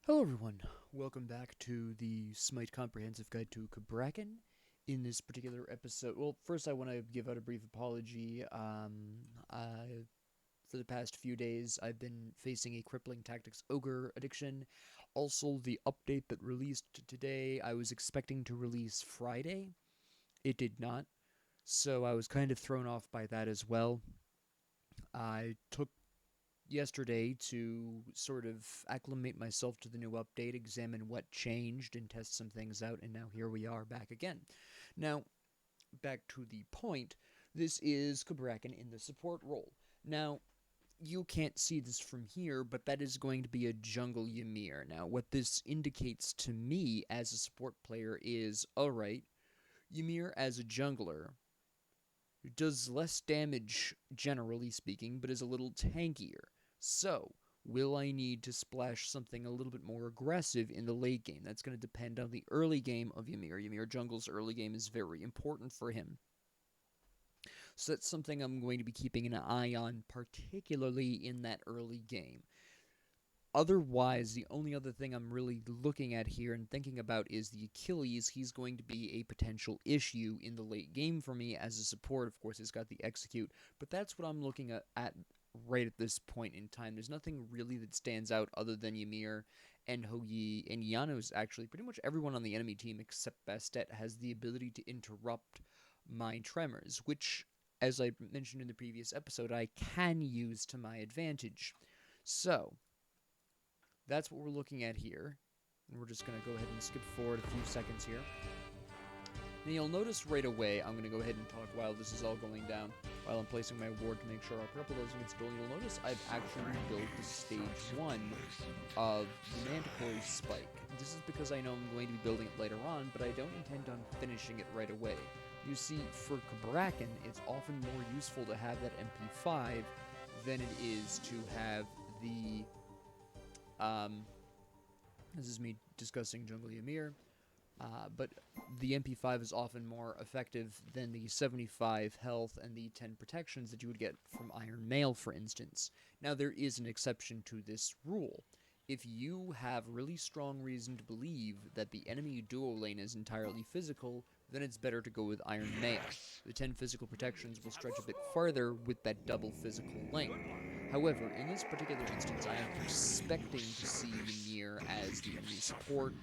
Hello everyone, welcome back to the SMITE Comprehensive Guide to Cabrakan. In this particular episode, well, first I want to give out a brief apology. For the past few days, I've been facing a crippling tactics ogre addiction. Also, the update that released today, I was expecting to release Friday. It did not, so I was kind of thrown off by that as well. I took yesterday to sort of acclimate myself to the new update, examine what changed, and test some things out, and now here we are back again. Now, back to the point, this is Cabrakan in the support role. Now, you can't see this from here, but that is going to be a jungle Ymir. Now, what this indicates to me as a support player is, alright, Ymir as a jungler does less damage, generally speaking, but is a little tankier. So, will I need to splash something a little bit more aggressive in the late game? That's going to depend on the early game of Ymir. Ymir Jungle's early game is very important for him. So that's something I'm going to be keeping an eye on, particularly in that early game. Otherwise, the only other thing I'm really looking at here and thinking about is the Achilles. He's going to be a potential issue in the late game for me as a support. Of course, he's got the execute, but that's what I'm looking at right at this point in time. There's nothing really that stands out other than Ymir and Hoyi and Janos. Actually, pretty much everyone on the enemy team except Bastet has the ability to interrupt my tremors, which, as I mentioned in the previous episode, I can use to my advantage. So, that's what we're looking at here. And we're just going to go ahead and skip forward a few seconds here. And you'll notice right away, I'm going to go ahead and talk while this is all going down, while I'm placing my ward to make sure our purple doesn't get stolen. You'll notice I've actually built the stage 1 of the Mandatory Spike. This is because I know I'm going to be building it later on, but I don't intend on finishing it right away. You see, for Cabrakan, it's often more useful to have that MP5 than it is to have the this is me discussing Jungle Ymir, but the MP5 is often more effective than the 75 health and the 10 protections that you would get from Iron Mail, for instance. Now, there is an exception to this rule. If you have really strong reason to believe that the enemy duo lane is entirely physical, then it's better to go with Iron Mail. The 10 physical protections will stretch a bit farther with that double physical lane. However, in this particular instance, I am expecting to see Ymir as the enemy support,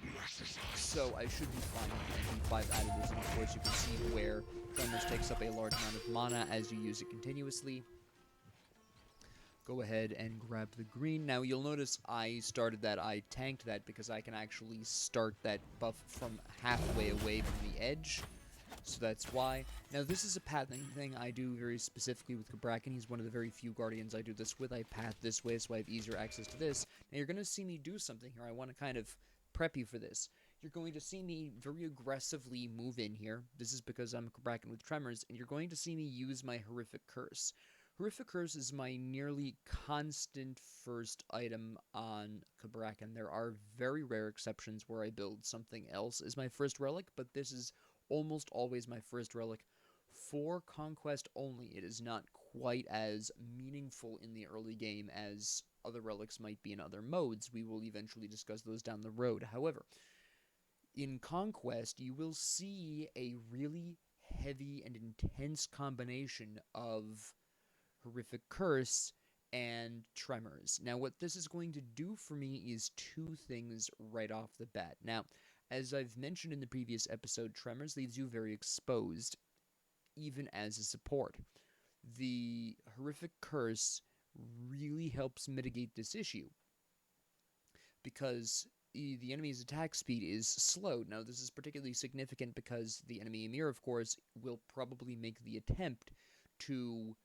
so I should be fine with MP5 additives, and of course you can see where Tremors takes up a large amount of mana as you use it continuously. Go ahead and grab the green. Now, you'll notice I tanked that because I can actually start that buff from halfway away from the edge. So that's why. Now, this is a pathing thing I do very specifically with Cabrakan. He's one of the very few Guardians I do this with. I path this way so I have easier access to this. Now, you're going to see me do something here. I want to kind of prep you for this. You're going to see me very aggressively move in here. This is because I'm a Cabrakan with Tremors, and you're going to see me use my Horrific Curse. Horrific Curse is my nearly constant first item on Cabrakan. There are very rare exceptions where I build something else as my first relic, but this is almost always my first relic. For Conquest only, it is not quite as meaningful in the early game as other relics might be in other modes. We will eventually discuss those down the road. However, in Conquest, you will see a really heavy and intense combination of Horrific Curse and Tremors. Now, what this is going to do for me is two things right off the bat. Now, as I've mentioned in the previous episode, Tremors leaves you very exposed, even as a support. The Horrific Curse really helps mitigate this issue, because the enemy's attack speed is slowed. Now, this is particularly significant because the enemy Ymir, of course, will probably make the attempt to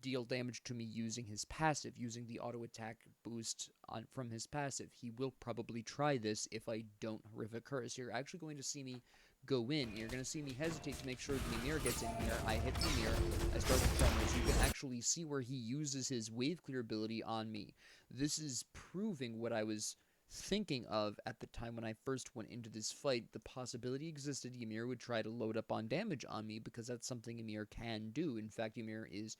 deal damage to me using his passive, using the auto attack boost from his passive. He will probably try this if I don't Horrific Curse. You're actually going to see me go in. You're going to see me hesitate to make sure the Ymir gets in here. I hit the Ymir. I start the Tremors. You can actually see where he uses his wave clear ability on me. This is proving what I was thinking of at the time when I first went into this fight. The possibility existed Ymir would try to load up on damage on me, because that's something Ymir can do. In fact, Ymir is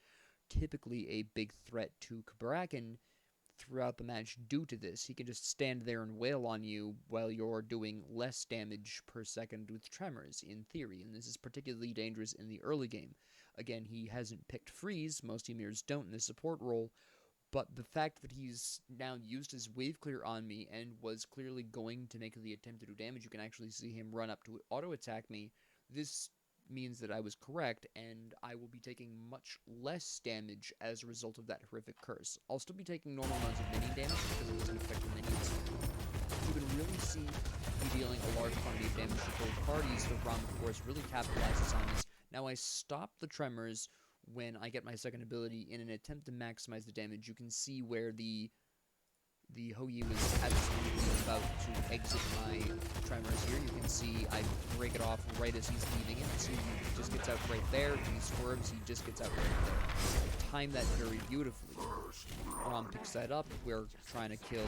typically a big threat to Cabrakan throughout the match due to this. He can just stand there and wail on you while you're doing less damage per second with tremors, in theory, and this is particularly dangerous in the early game. Again, he hasn't picked freeze, most Ymirs don't in the support role, but the fact that he's now used his wave clear on me and was clearly going to make the attempt to do damage, you can actually see him run up to auto-attack me. This means that I was correct, and I will be taking much less damage as a result of that horrific curse. I'll still be taking normal amounts of minion damage because it doesn't affect the minions. You can really see me dealing a large quantity of damage to both parties, but Rom, of course, really capitalizes on this. Now I stop the tremors when I get my second ability in an attempt to maximize the damage. You can see where the Hou-Yi was absolutely about to exit my tremors here. You can see I break it off right as he's leaving it. So he just gets out right there. He swerves, he just gets out right there. I time that very beautifully. Rom picks that up. We're trying to kill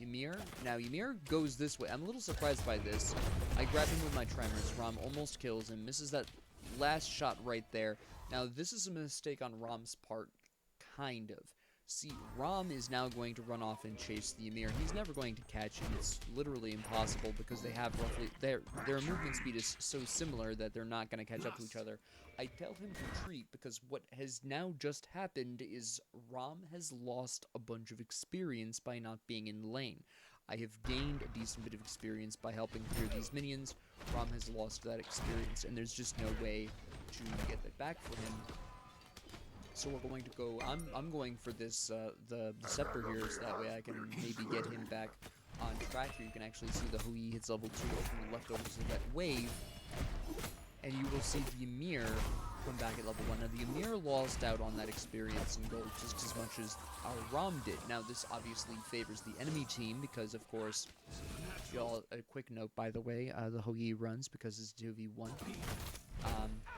Ymir. Now, Ymir goes this way. I'm a little surprised by this. I grab him with my tremors. Rom almost kills him. Misses that last shot right there. Now, this is a mistake on Rom's part, kind of. See, Rom is now going to run off and chase the Ymir. He's never going to catch him. It's literally impossible because they have roughly... Their movement speed is so similar that they're not going to catch up to each other. I tell him to retreat because what has now just happened is Rom has lost a bunch of experience by not being in lane. I have gained a decent bit of experience by helping clear these minions. Rom has lost that experience, and there's just no way to get that back for him. So we're going to go, I'm going for this, the Scepter here, so that way I can maybe get him back on track here. You can actually see the Hou-Yi hits level 2 from the leftovers of that wave. And you will see the Ymir come back at level 1. Now, the Ymir lost out on that experience in gold just as much as our Rom did. Now, this obviously favors the enemy team because, of course, y'all, a quick note, by the way, the Hou-Yi runs because it's 2v1.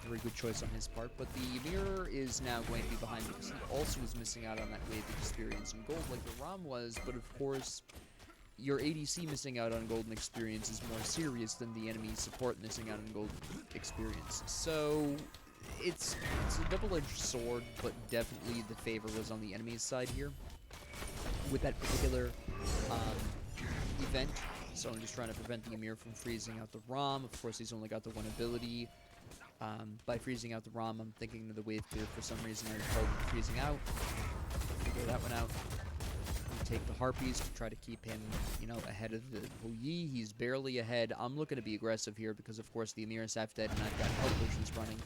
Very good choice on his part, but the Ymir is now going to be behind because he also was missing out on that wave experience in gold like the Rom was, but of course, your ADC missing out on golden experience is more serious than the enemy support missing out on golden experience. So, it's a double-edged sword, but definitely the favor was on the enemy's side here with that particular event. So I'm just trying to prevent the Ymir from freezing out the Rom. Of course, he's only got the one ability. By freezing out the Rom, I'm thinking of the wave clear. For some reason, I recalled freezing out. Figure that one out. We take the Harpies to try to keep him, you know, ahead of the Hou-Yi. He's barely ahead. I'm looking to be aggressive here because, of course, the Ymir is half dead and I've got health potions running.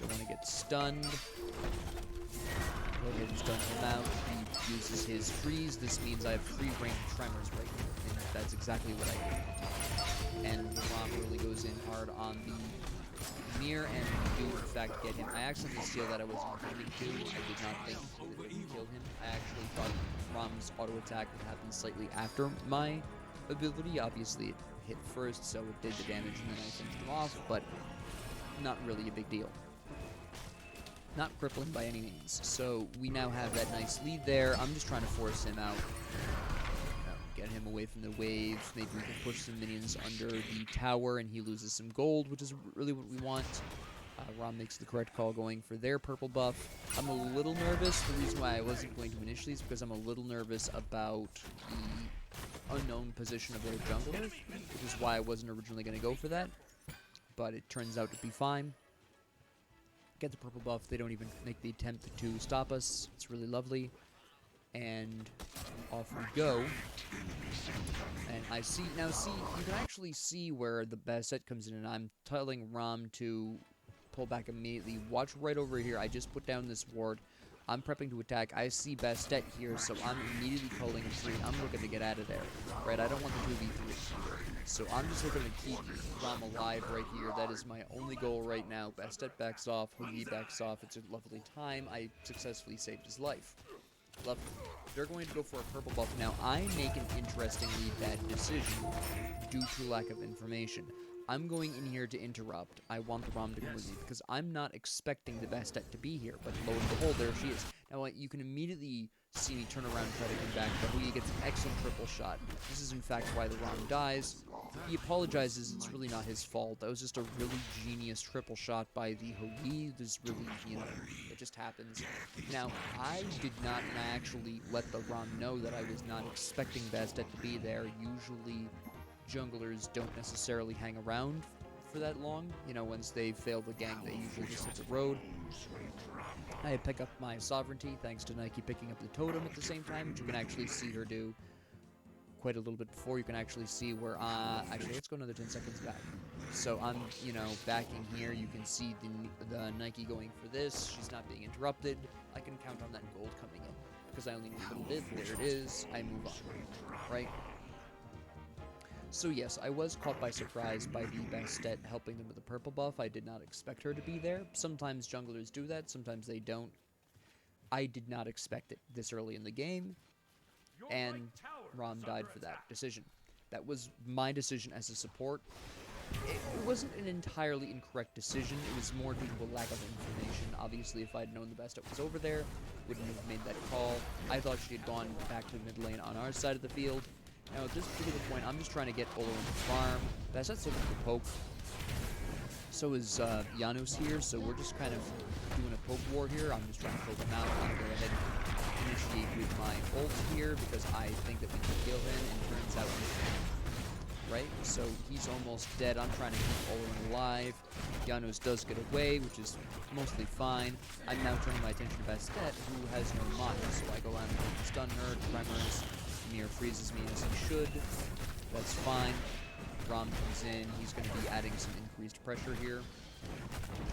Don't want to get stunned. Go ahead and stun him out. He uses his freeze. This means I have free range tremors right here, and that's exactly what I did. And the Rom really goes in hard on the Ymir, and we do in fact get him. I accidentally steal that I wasn't intending to. I did not think that it would kill him. I actually thought Rom's auto attack would happen slightly after my ability. Obviously it hit first, so it did the damage and then I finished him off, but not really a big deal. Not crippling by any means. So we now have that nice lead there. I'm just trying to force him out. Get him away from the waves. Maybe we can push some minions under the tower and he loses some gold, which is really what we want. Rom makes the correct call going for their purple buff. I'm a little nervous. The reason why I wasn't going to initially is because I'm a little nervous about the unknown position of their jungler, which is why I wasn't originally going to go for that. But it turns out to be fine. Get the purple buff. They don't even make the attempt to stop us. It's really lovely. And off we go. And I see, now see, you can actually see where the Bastet comes in, and I'm telling Rom to pull back immediately. Watch right over here. I just put down this ward. I'm prepping to attack. I see Bastet here, so I'm immediately calling a tree. I'm looking to get out of there. Right, I don't want the 2v3. So I'm just looking to keep Rom alive right here. That is my only goal right now. Bastet backs off. Hou-Yi backs off. It's a lovely time. I successfully saved his life. Lovely. They're going to go for a purple buff. Now, I make an interestingly bad decision due to lack of information. I'm going in here to interrupt. I want the Rom to come with me because I'm not expecting the Bastet to be here, but lo and behold, there she is. Now, you can immediately see me turn around and try to come back, but he gets an excellent triple shot. This is, in fact, why the Rom dies. He apologizes, it's really not his fault. That was just a really genius triple shot by the Hoi. There's really, it just happens. Now, I did not actually let the Rom know that I was not expecting Bastet to be there. Usually, junglers don't necessarily hang around for that long. Once they fail the gank, they usually just hit the road. I pick up my sovereignty thanks to Nike picking up the totem at the same time, which you can actually see her do quite a little bit before. You can actually see where, actually, let's go another 10 seconds back. So I'm, backing here. You can see the Nike going for this. She's not being interrupted. I can count on that gold coming in because I only need a little bit. There it is. I move on, right? So yes, I was caught by surprise by the Bastet helping them with the purple buff. I did not expect her to be there. Sometimes junglers do that, sometimes they don't. I did not expect it this early in the game, and Rom died for that decision. That was my decision as a support. It wasn't an entirely incorrect decision, it was more due to a lack of information. Obviously, if I'd known the Bastet was over there, wouldn't have made that call. I thought she had gone back to the mid lane on our side of the field. Now, at this particular point, I'm just trying to get Olo into farm. Bastet's looking for poke. So is Janos here, so we're just kind of doing a poke war here. I'm just trying to poke him out. I'm going to go ahead and initiate with my ult here because I think that we can kill him, and turns out we can. Right? So he's almost dead. I'm trying to keep Olo alive. Janos does get away, which is mostly fine. I'm now turning my attention to Bastet, who has no mana, so I go out and stun her, tremors. Ymir freezes me as he should. That's fine. Rom comes in. He's going to be adding some increased pressure here.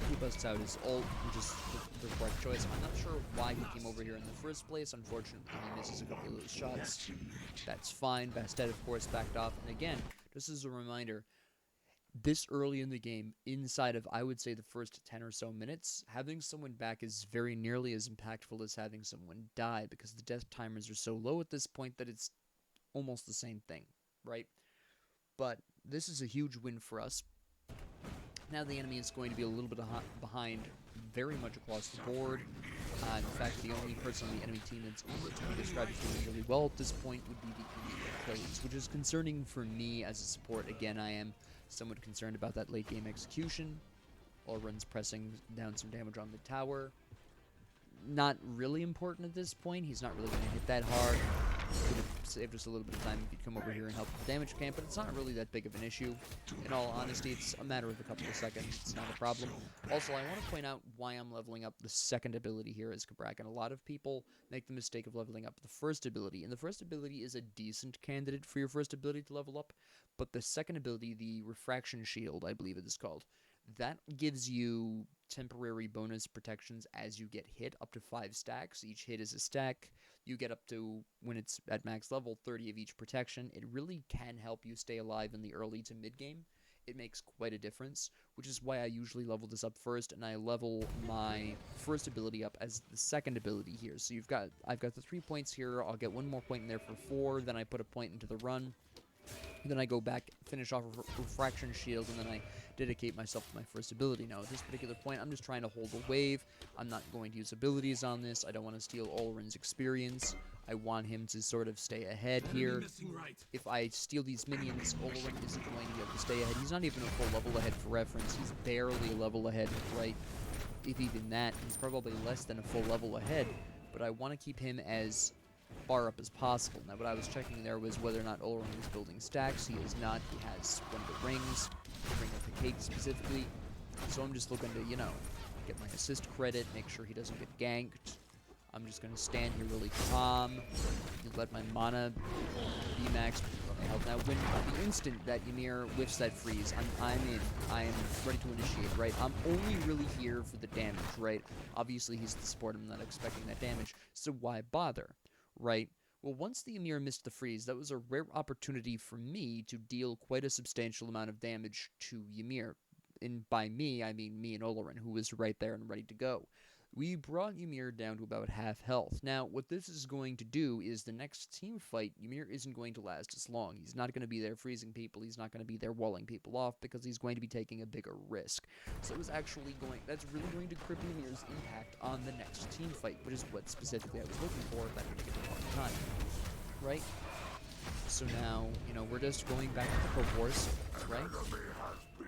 He busts out his ult, which is the correct choice. I'm not sure why he came over here in the first place. Unfortunately, he misses a couple of those shots. That's fine. Bastet, of course, backed off. And again, just as a reminder, this early in the game, inside of, I would say, the first 10 or so minutes, having someone back is very nearly as impactful as having someone die, because the death timers are so low at this point that it's almost the same thing, right? But this is a huge win for us. Now the enemy is going to be a little bit behind very much across the board. In fact, the only person on the enemy team that's described as doing really well at this point would be the Achilles, which is concerning for me as a support. Again, I am somewhat concerned about that late game execution. Olren's pressing down some damage on the tower. Not really important at this point. He's not really going to hit that hard. Could have saved us a little bit of time if he'd come over here and help with the damage camp, but it's not really that big of an issue. In all honesty, it's a matter of a couple of seconds. It's not a problem. Also, I want to point out why I'm leveling up the second ability here as Cabrakan. A lot of people make the mistake of leveling up the first ability, and the first ability is a decent candidate for your first ability to level up, but the second ability, the Refraction Shield, I believe it is called, that gives you temporary bonus protections as you get hit, up to 5 stacks. Each hit is a stack. You get up to, when it's at max level, 30 of each protection. It really can help you stay alive in the early to mid game. It makes quite a difference, which is why I usually level this up first, and I level my first ability up as the second ability here. So I've got the 3 points here. I'll get 1 more point in there for 4. Then I put a point into the run. Then I go back, finish off a Refraction Shield, and then I dedicate myself to my first ability. Now, at this particular point, I'm just trying to hold a wave. I'm not going to use abilities on this. I don't want to steal Olren's experience. I want him to sort of stay ahead here. If I steal these minions, Olren isn't going to be able to stay ahead. He's not even a full level ahead for reference. He's barely a level ahead, right? If even that, he's probably less than a full level ahead. But I want to keep him as far up as possible. Now, what I was checking there was whether or not Olren was building stacks. He is not. He has one of the rings, the ring of the cake specifically. So I'm just looking to, get my assist credit, make sure he doesn't get ganked. I'm just going to stand here really calm, let my mana be maxed, my health. Now, when the instant that Ymir whiffs that freeze, I'm in. I am ready to initiate, right? I'm only really here for the damage, right? Obviously, he's the support. I'm not expecting that damage, so why bother? Right? Well, once the Ymir missed the freeze, that was a rare opportunity for me to deal quite a substantial amount of damage to Ymir. And by me, I mean me and Olren, who was right there and ready to go. we brought Ymir down to about half health. Now, what this is going to do is the next team fight, Ymir isn't going to last as long. He's not going to be there freezing people. He's not going to be there walling people off because he's going to be taking a bigger risk. So that's really going to cripple Ymir's impact on the next team fight, which is what specifically I was looking for at that particular point in time. Right? So now, we're just going back to the Pope Wars, right?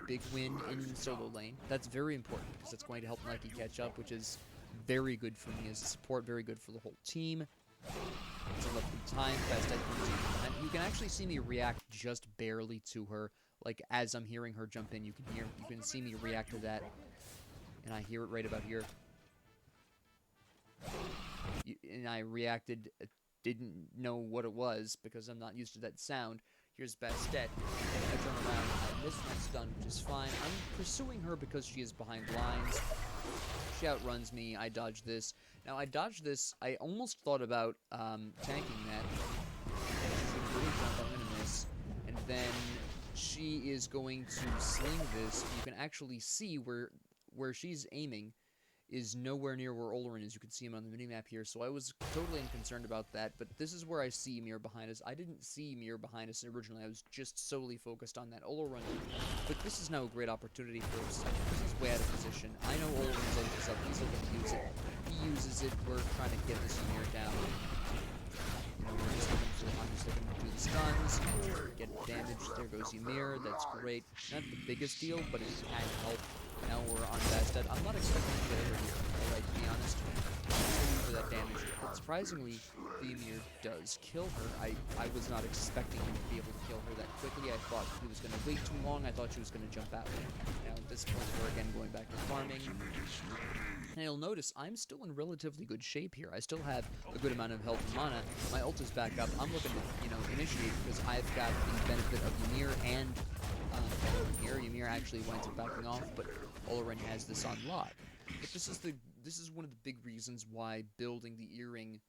Big win in solo lane. That's very important because it's going to help Nike catch up, which is very good for me as a support, very good for the whole team. It's a lovely time, fast I can. You can actually see me react just barely to her. Like, as I'm hearing her jump in, you can see me react to that. And I hear it right about here. And I reacted, didn't know what it was because I'm not used to that sound. Here's Bastet. I turn around, I miss my stun, which is fine. I'm pursuing her because she is behind lines. She outruns me. I dodge this. Now, I dodged this. I almost thought about tanking that. She's going to really jump. I'm going to miss. And then she is going to sling this. You can actually see where she's aiming is nowhere near where Olorin is. You can see him on the minimap here, so I was totally unconcerned about that, but this is where I see Ymir behind us. I didn't see Ymir behind us originally. I was just solely focused on that Olorin, but this is now a great opportunity for us. This is way out of position. I know Olorin's ult is up. He's looking to use it. He uses it. We're trying to get this Ymir down. I'm just looking to do the stuns, get damage. There goes Ymir. That's great. Not the biggest deal, but it can help. Now we're on Bastet. I'm not expecting to get over here, alright, to be honest. I'm for that damage. But surprisingly, the Ymir does kill her. I was not expecting him to be able to kill her that quickly. I thought he was going to wait too long. I thought she was going to jump out. Now at this point, we're again going back to farming. And you'll notice I'm still in relatively good shape here. I still have a good amount of health and mana. My ult is back up. I'm looking to, initiate because I've got the benefit of Ymir and here. Ymir actually winds up backing off, but Olorin has this on lock. But this is one of the big reasons why building the earring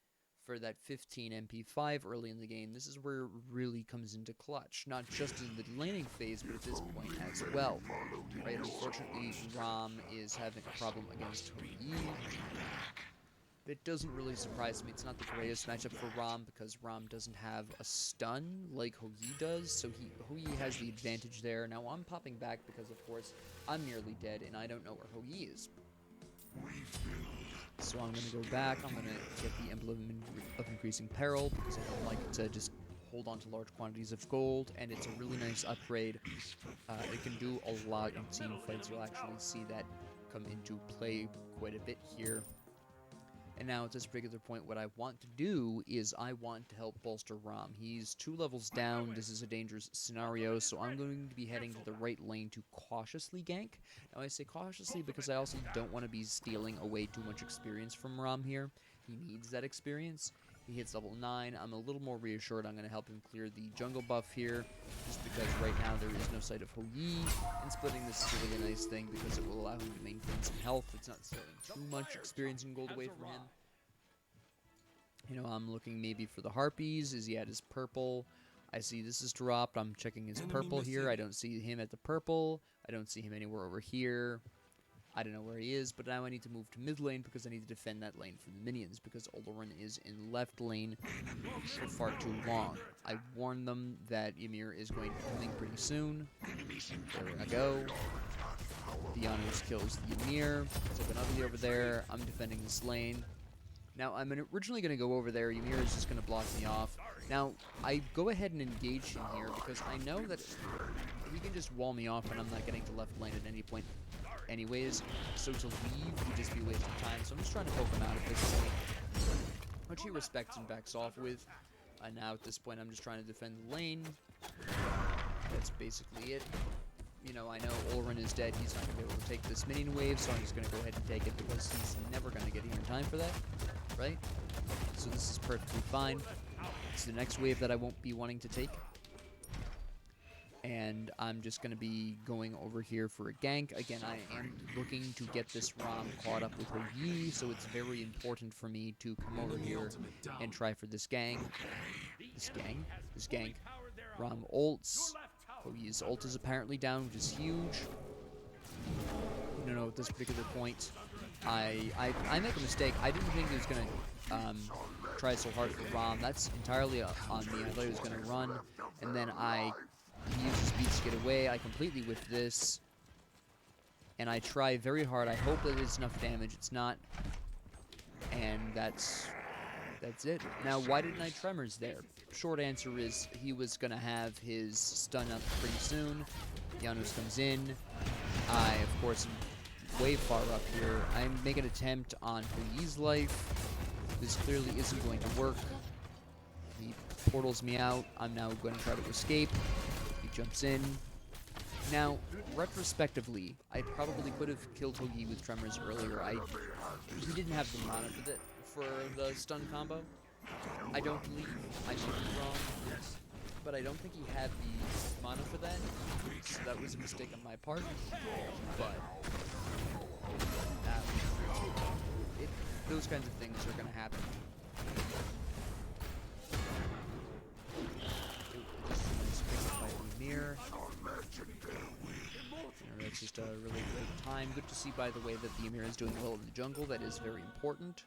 for that 15 MP5 early in the game, this is where it really comes into clutch. Not just in the laning phase, but at this point as well. Right? Unfortunately, Rom is having a problem against Yi. It doesn't really surprise me. It's not the greatest matchup for Rom because Rom doesn't have a stun like Houyi does, so Houyi has the advantage there. Now I'm popping back because, of course, I'm nearly dead and I don't know where Houyi is. So I'm going to go back. I'm going to get the Emblem of Increasing Peril because I don't like to just hold on to large quantities of gold, and it's a really nice upgrade. It can do a lot in team fights. You'll actually see that come into play quite a bit here. And now at this particular point, what I want to do is I want to help bolster Rom. He's 2 levels down. This is a dangerous scenario, so I'm going to be heading to the right lane to cautiously gank. Now I say cautiously because I also don't want to be stealing away too much experience from Rom here. He needs that experience. He hits level 9. I'm a little more reassured I'm going to help him clear the jungle buff here, just because right now there is no sight of Houyi, and splitting this is a really nice thing because it will allow him to maintain some health. It's not stealing too much experience and gold away from him. I'm looking maybe for the Harpies. Is he at his purple? I see this is dropped. I'm checking his purple here. I don't see him at the purple. I don't see him anywhere over here. I don't know where he is, but now I need to move to mid lane because I need to defend that lane from the minions because Olorin is in left lane for far too long. I warned them that Ymir is going to be coming pretty soon. There I go. Dianos kills the Ymir. So Benuggly over there. I'm defending this lane. Now, I'm originally going to go over there. Ymir is just going to block me off. Now, I go ahead and engage him here because I know that he can just wall me off and I'm not getting to left lane at any point anyways. So to leave would just be wasting time. So I'm just trying to poke him out at this point, which he respects and backs off with. And now at this point, I'm just trying to defend the lane. That's basically it. I know Olorin is dead. He's not going to be able to take this minion wave, so I'm just going to go ahead and take it because he's never going to get here in time for that, right? So this is perfectly fine. It's the next wave that I won't be wanting to take. And I'm just going to be going over here for a gank. Again, I am looking to get this Rom caught up with Houyi, so it's very important for me to come over here and try for this gank. This gank. Rom ults. Houyi's ult is apparently down, which is huge. At this particular point. I make a mistake. I didn't think he was going to try so hard for Rom. That's entirely on me. I thought he was going to run, and then he used his beats to get away. I completely whiffed this, and I try very hard. I hope that it's enough damage. It's not, and that's it. Now, why didn't I Tremors there? Short answer is he was going to have his stun up pretty soon. Janos comes in. I, of course, am way far up here. I make an attempt on Huyi's life. This clearly isn't going to work. He portals me out. I'm now going to try to escape. He jumps in. Now, retrospectively, I probably could have killed Huyi with Tremors earlier. He didn't have the mana for the stun combo. I don't believe. I might be wrong. But I don't think he had the mana for that. So that was a mistake on my part. But those kinds of things are going to happen. Just picked up by Ymir. That's just a really great time. Good to see, by the way, that the Ymir is doing well in the jungle. That is very important.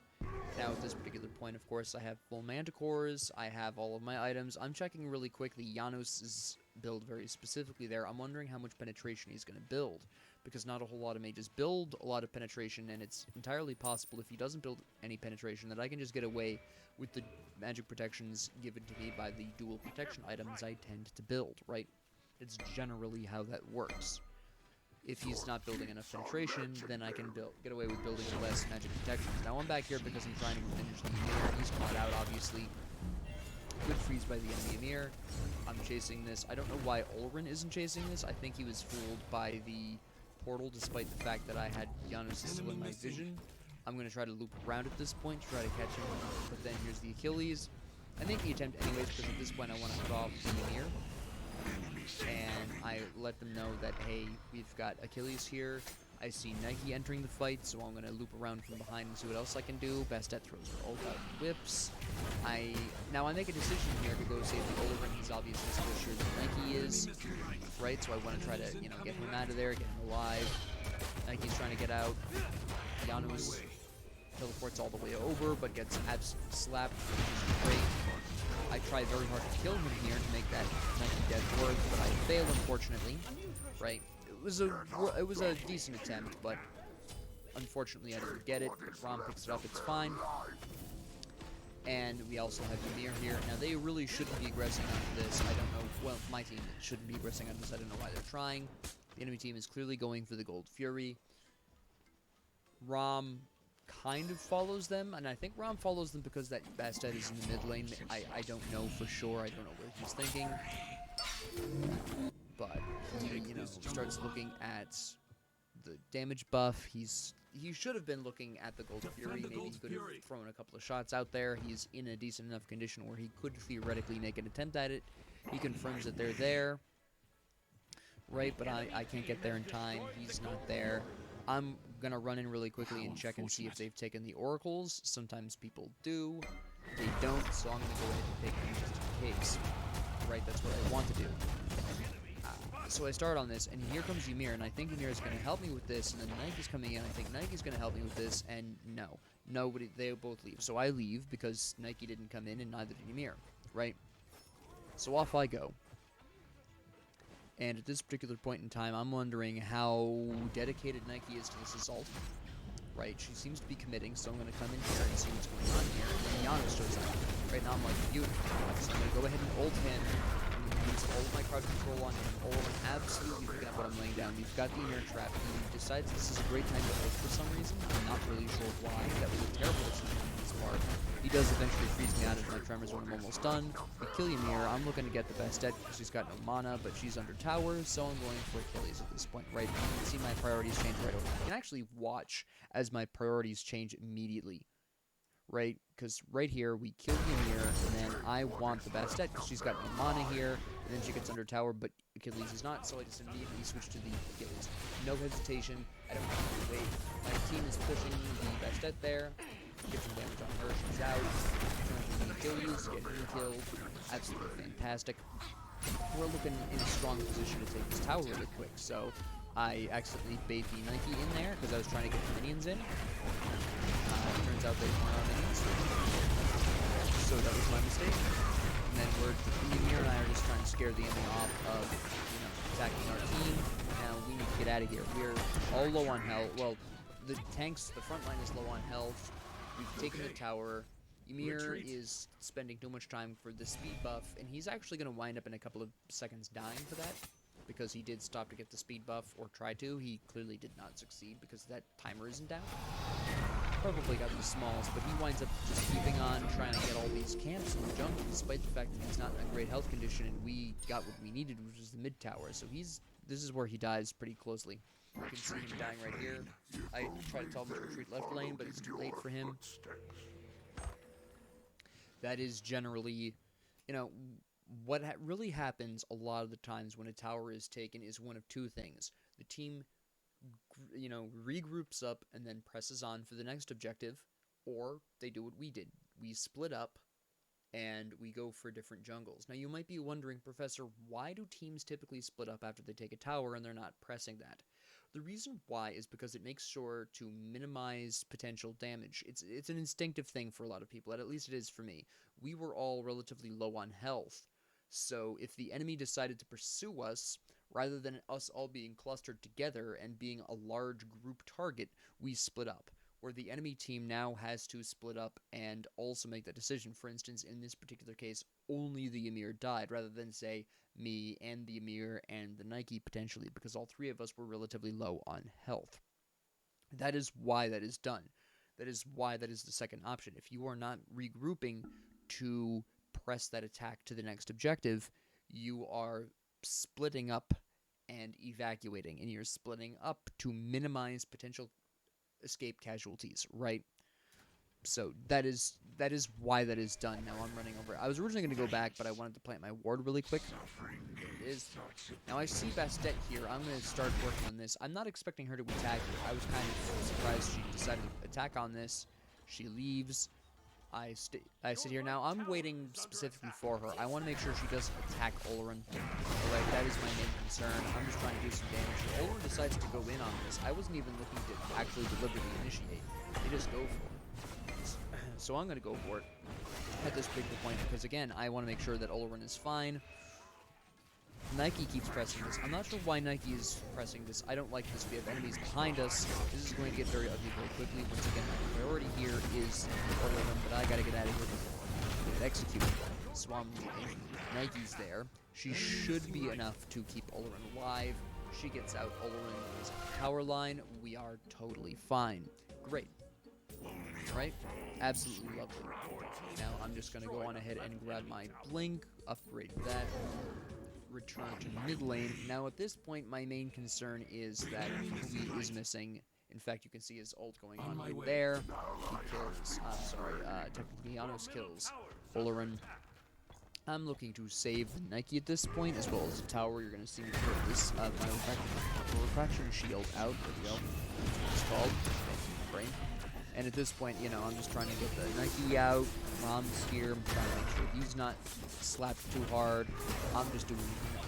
Now, at this particular point, of course, I have full Manticores. I have all of my items. I'm checking really quickly Janos' build very specifically there. I'm wondering how much penetration he's going to build, because not a whole lot of mages build a lot of penetration, and it's entirely possible if he doesn't build any penetration that I can just get away with the magic protections given to me by the dual protection items I tend to build, right? It's generally how that works. If he's not building enough penetration, then I can get away with building less magic protections. Now I'm back here because I'm trying to finish the Ymir. He's caught out, obviously. Good freeze by the enemy Ymir. I'm chasing this. I don't know why Ulrin isn't chasing this. I think he was fooled by the portal, despite the fact that I had Janos still in my vision. I'm going to try to loop around at this point to try to catch him. But then here's the Achilles. I make the attempt anyways, because at this point I want to cut off the Ymir. And I let them know that, hey, we've got Achilles here. I see Nike entering the fight, so I'm going to loop around from behind and see what else I can do. Bastet throws her ult out and whips. Now I make a decision here to go save the Ulrin. He's obviously squishier than Nike is, right? So I want to try to, get him out of there, get him alive. Nike's trying to get out. Janos teleports all the way over, but gets absolutely slapped, which is great. I try very hard to kill him here to make that Nike death work, but I fail, unfortunately. Right? It was a decent attempt, but unfortunately I didn't get it. Rom picks it up, it's fine. And we also have Ymir here. Now they really shouldn't be aggressing onto this. I don't know. Well, my team shouldn't be aggressing onto this. I don't know why they're trying. The enemy team is clearly going for the Gold Fury. Rom kind of follows them, and I think Rom follows them because that Bastet is in the mid lane. I don't know for sure. I don't know what he's thinking. But he, starts looking at the damage buff. He should have been looking at the Gold Fury. Maybe he could have thrown a couple of shots out there. He's in a decent enough condition where he could theoretically make an attempt at it. He confirms that they're there. Right, but I can't get there in time. He's not there. I'm gonna run in really quickly and check and see if they've taken the oracles. Sometimes people do. They don't, so I'm gonna go ahead and take them just in case. Right, that's what I want to do. So I start on this, and here comes Ymir, and I think Ymir is gonna help me with this, and then Nike's coming in. I think Nike's gonna help me with this, and no, nobody. They both leave. So I leave because Nike didn't come in, and neither did Ymir. Right. So off I go. And at this particular point in time, I'm wondering how dedicated Nike is to this assault. Right, she seems to be committing, so I'm going to come in here and see what's going on here. And then Janos shows up. Right now I'm like, beautiful. So I'm going to go ahead and ult him. And use all of my crowd control on him. Absolutely picking up what I'm laying down. We've got the Ymir trap. He decides this is a great time to ult for some reason. I'm not really sure why. That was a terrible decision on his part. He does eventually freeze me out of my tremors when I'm almost done. We kill Ymir. I'm looking to get the best dead because she's got no mana, but she's under tower, so I'm going for Achilles at this point, right? You can see my priorities change right over. You can actually watch as my priorities change immediately, right? Because right here, we kill Ymir, and then I want the best dead because she's got no mana here, and then she gets under tower, but Achilles is not, so I just immediately switch to the Achilles. No hesitation. I don't have to wait. My team is pushing the best dead there. Get some damage on her, she's out. Turns into the Achilles, get him killed. Absolutely fantastic. We're looking in a strong position to take this tower really quick, so I accidentally bait the Nike in there because I was trying to get the minions in. Turns out they weren't our minions. So that was my mistake. And then Ymir and I are just trying to scare the enemy off of, attacking our team. Now we need to get out of here. We're all low on health. Well, the front line is low on health. We've taken the tower. Ymir is spending too much time for the speed buff, and he's actually going to wind up in a couple of seconds dying for that, because he did stop to get the speed buff, or try to. He clearly did not succeed, because that timer isn't down. Probably got the smalls, but he winds up just keeping on, trying to get all these camps in the jungle, despite the fact that he's not in a great health condition, and we got what we needed, which was the mid tower, so this is where he dies pretty closely. You can see him dying right here. I try to tell him to retreat left lane, but it's too late for him. That is generally, what really happens a lot of the times when a tower is taken is one of two things. The team, regroups up and then presses on for the next objective, or they do what we did. We split up and we go for different jungles. Now, you might be wondering, Professor, why do teams typically split up after they take a tower and they're not pressing that? The reason why is because it makes sure to minimize potential damage. It's an instinctive thing for a lot of people, at least it is for me. We were all relatively low on health, so if the enemy decided to pursue us, rather than us all being clustered together and being a large group target, we split up. Where the enemy team now has to split up and also make that decision. For instance, in this particular case, only the Ymir died, rather than, say, me and the Ymir and the Nike potentially, because all three of us were relatively low on health. That is why that is done. That is why that is the second option. If you are not regrouping to press that attack to the next objective, you are splitting up and evacuating, and you're splitting up to minimize potential escape casualties, right? So that is why that is done. Now I'm running over. I was originally going to go back, but I wanted to plant my ward really quick. There it is. Now I see Bastet here. I'm going to start working on this. I'm not expecting her to attack here. I was kind of surprised she decided to attack on this. She leaves. I sit here now. I'm waiting specifically for her. I want to make sure she doesn't attack Oleron. Alright, that is my main concern. I'm just trying to do some damage here. Oleron decides to go in on this. I wasn't even looking to actually deliberately initiate. They just go for it. So I'm going to go for it at this particular point, because again, I want to make sure that Oleron is fine. Nike keeps pressing this. I'm not sure why Nike is pressing this. I don't like this. We have enemies behind us. This is going to get very ugly very quickly. Once again, my priority here is Oleron, but I gotta get out of here before I get executed. So I'm leaving. Nike's there. She should be enough to keep Oleron alive. She gets out. Oleron is power line. We are totally fine. Great. Right? Absolutely lovely. Now I'm just gonna go on ahead and grab my blink, upgrade that, return to mid lane. Now at this point, my main concern is that Hui is missing. In fact, you can see his ult going on right there. He kills, technically Janos kills Oleron. I'm looking to save the Nike at this point, as well as the tower. You're going to see me put this, my refraction shield out. There we go. It's called. Brain. And at this point, I'm just trying to get the Nike out. Rom's here. I'm trying to make sure he's not slapped too hard. I'm just doing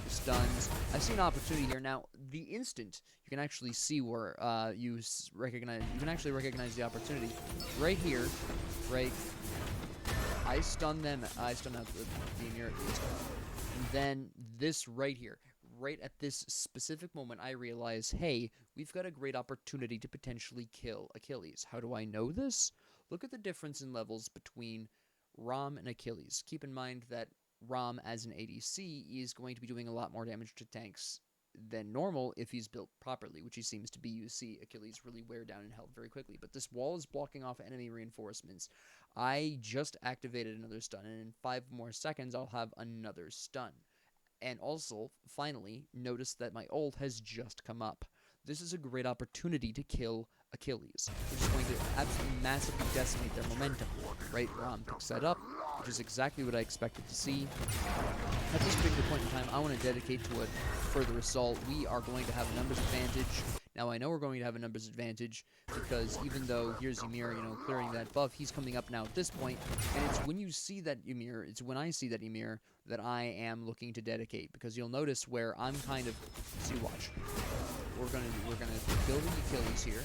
stuns. I see an opportunity here. Now, the instant, you can actually see where you can actually recognize the opportunity. Right here, right, I stun them. I stun out the Ymir. And then this right here. Right at this specific moment, I realize, hey, we've got a great opportunity to potentially kill Achilles. How do I know this? Look at the difference in levels between Rom and Achilles. Keep in mind that Rom, as an ADC, is going to be doing a lot more damage to tanks than normal if he's built properly, which he seems to be. You see Achilles really wear down in health very quickly. But this wall is blocking off enemy reinforcements. I just activated another stun, and in 5 more seconds, I'll have another stun. And also, finally, notice that my ult has just come up. This is a great opportunity to kill Achilles, which is going to absolutely massively decimate their momentum. Right? Rom picks that up, which is exactly what I expected to see. At this particular point in time, I want to dedicate to a further assault. We are going to have a numbers advantage. Now, I know we're going to have a numbers advantage, because even though here's Ymir, you know, clearing that buff, he's coming up now at this point, and it's when you see that Ymir, it's when I see that Ymir, that I am looking to dedicate, because you'll notice where I'm kind of, see, watch. We're gonna build an Achilles here,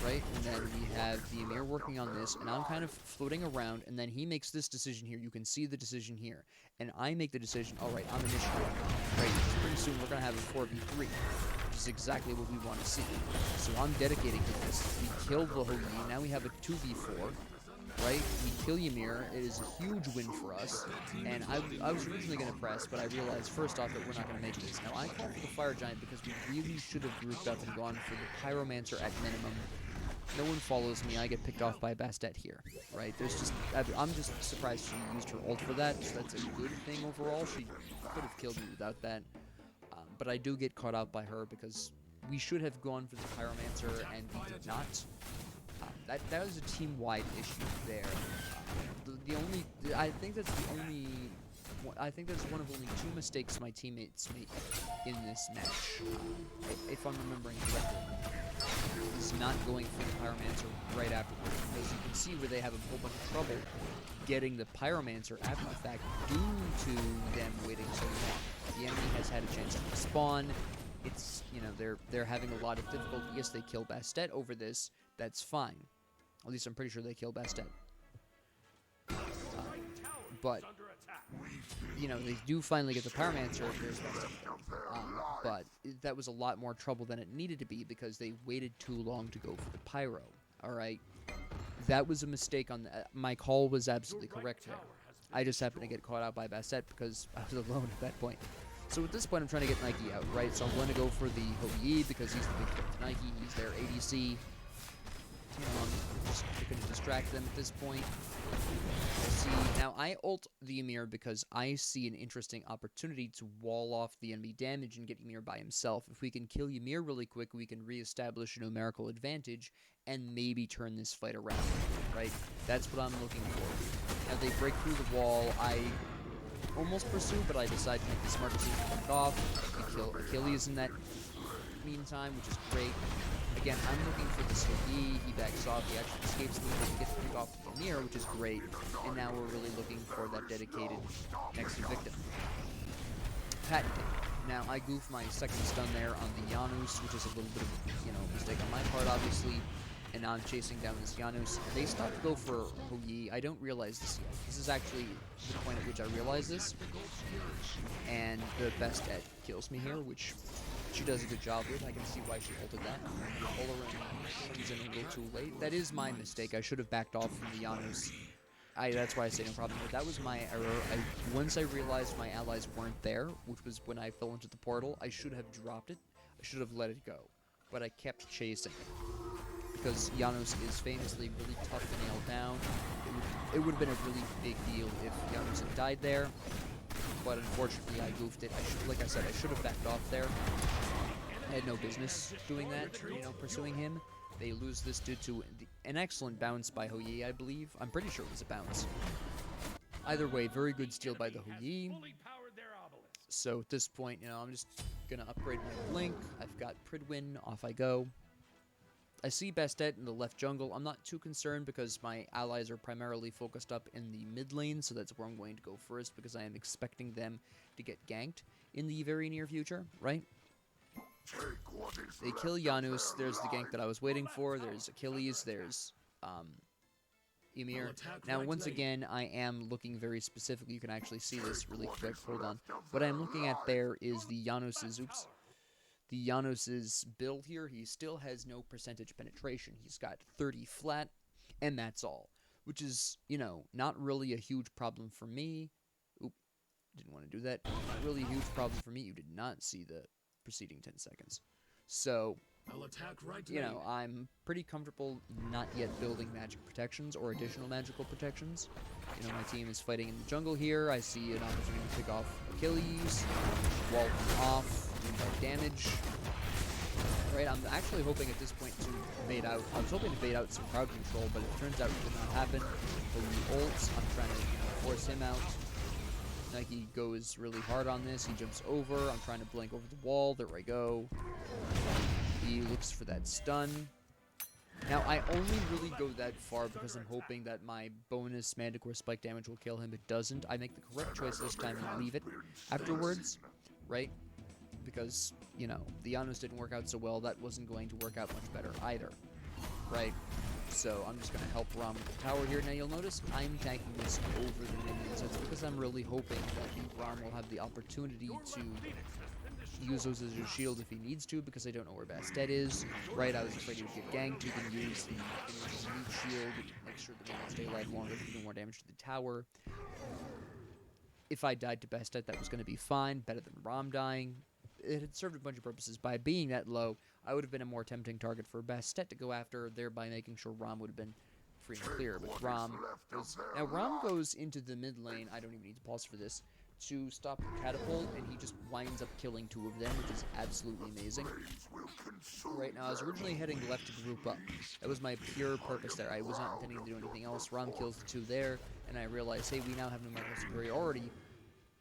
right? And then we have the Ymir working on this, and I'm kind of floating around, and then he makes this decision here. You can see the decision here. And I make the decision, alright, I'm initiating. Right, pretty soon we're gonna have a 4v3, which is exactly what we want to see. So I'm dedicating to this. We killed the Hogi, now we have a 2v4. Right? We kill Ymir. It is a huge win for us. And I was originally going to press, but I realized first off that we're not going to make this. Now, I called for the Fire Giant because we really should have grouped up and gone for the Pyromancer at minimum. No one follows me. I get picked off by Bastet here. Right? There's just... I'm just surprised she used her ult for that. So that's a good thing overall. She could have killed me without that. But I do get caught out by her because we should have gone for the Pyromancer and we did not. That was a team-wide issue there. I think that's one of only 2 mistakes my teammates made in this match, if I'm remembering correctly. Is not going for the Pyromancer right afterwards, because you can see where they have a whole bunch of trouble getting the Pyromancer after the fact due to them waiting so long. The enemy has had a chance to respawn. It's, you know, they're having a lot of difficulty. Yes, they kill Bastet over this. That's fine. At least I'm pretty sure they kill Bastet. But, you know, they do finally get the Pyromancer. There's Bastet. But that was a lot more trouble than it needed to be because they waited too long to go for the Pyro. Alright? That was a mistake on the... My call was absolutely correct there. I just happened to get caught out by Bastet because I was alone at that point. So at this point, I'm trying to get Nike out, right? So I'm going to go for the Hoyi because he's the big threat to Nike. He's their ADC. Just going to distract them at this point. We'll see. Now, I ult the Ymir because I see an interesting opportunity to wall off the enemy damage and get Ymir by himself. If we can kill Ymir really quick, we can reestablish a numerical advantage and maybe turn this fight around, right? That's what I'm looking for. Now, they break through the wall. I almost pursue, but I decide to make the smart decision to back off. We kill Achilles in that meantime, which is great. Again, I'm looking for this Hogi. He backs off. He actually escapes me, but he gets picked off with the Ymir, which is great. And now we're really looking for that dedicated next victim. Patented. Now, I goof my second stun there on the Janus, which is a little bit of, you know, mistake on my part, obviously. And now I'm chasing down this Janus. They start to go for Hogi. I don't realize this yet. This is actually the point at which I realize this. And the Bastet kills me here, which she does a good job with. I can see why she ulted that. Olarin comes in a little too late. That is my mistake. I should have backed off from the Janus. That's why I say no problem. But that was my error. Once I realized my allies weren't there, which was when I fell into the portal, I should have dropped it. I should have let it go. But I kept chasing it. Because Janus is famously really tough to nail down. It would have been a really big deal if Janus had died there. But unfortunately, I goofed it. Like I said, I should have backed off there. I had no business doing that, you know, pursuing him. They lose this due to an excellent bounce by Hoyi, I believe. I'm pretty sure it was a bounce. Either way, very good steal by the Hoyi. So at this point, you know, I'm just gonna upgrade my Blink. I've got Pridwin. Off I go. I see Bastet in the left jungle. I'm not too concerned because my allies are primarily focused up in the mid lane, so that's where I'm going to go first because I am expecting them to get ganked in the very near future, right? They kill Janus. There's the gank that I was waiting for. There's Achilles. There's Ymir. Now, once again, I am looking very specifically. You can actually see this really quick. Hold on. What I'm looking at there is the Janus's... Oops. The Janus's build here, he still has no percentage penetration. He's got 30 flat, and that's all. Which is, you know, not really a huge problem for me. Oop, didn't want to do that. Not really a huge problem for me. You did not see the preceding 10 seconds. So, you know, I'm pretty comfortable not yet building magic protections or additional magical protections. You know, my team is fighting in the jungle here. I see an opportunity to pick off Achilles, wall him off. Damage. Right, I'm actually hoping at this point to bait out. I was hoping to bait out some crowd control, but it turns out it did not happen. But when he ults, I'm trying to, you know, force him out. Nike goes really hard on this. He jumps over. I'm trying to blink over the wall. There I go. He looks for that stun. Now, I only really go that far because I'm hoping that my bonus Manticore Spike damage will kill him. It doesn't. I make the correct choice this time and leave it afterwards, right? Because, you know, the Janus didn't work out so well. That wasn't going to work out much better either, right? So I'm just going to help Rom with the tower here. Now, you'll notice I'm tanking this over the minions. That's because I'm really hoping that the Rom will have the opportunity to use those as a shield if he needs to, because I don't know where Bastet is, right? I was afraid he would get ganked. He can use the Elite shield to make sure the minions stay alive longer to do more damage to the tower. If I died to Bastet, that was going to be fine, better than Rom dying. It had served a bunch of purposes. By being that low, I would have been a more tempting target for Bastet to go after, thereby making sure Rom would have been free and clear. But Rom goes... Now, Rom goes into the mid lane, I don't even need to pause for this, to stop the catapult, and he just winds up killing 2 of them, which is absolutely amazing. Right now, I was originally heading left to group up. That was my pure purpose there. I was not intending to do anything else. Rom kills the 2 there, and I realized, hey, we now have numerical superiority.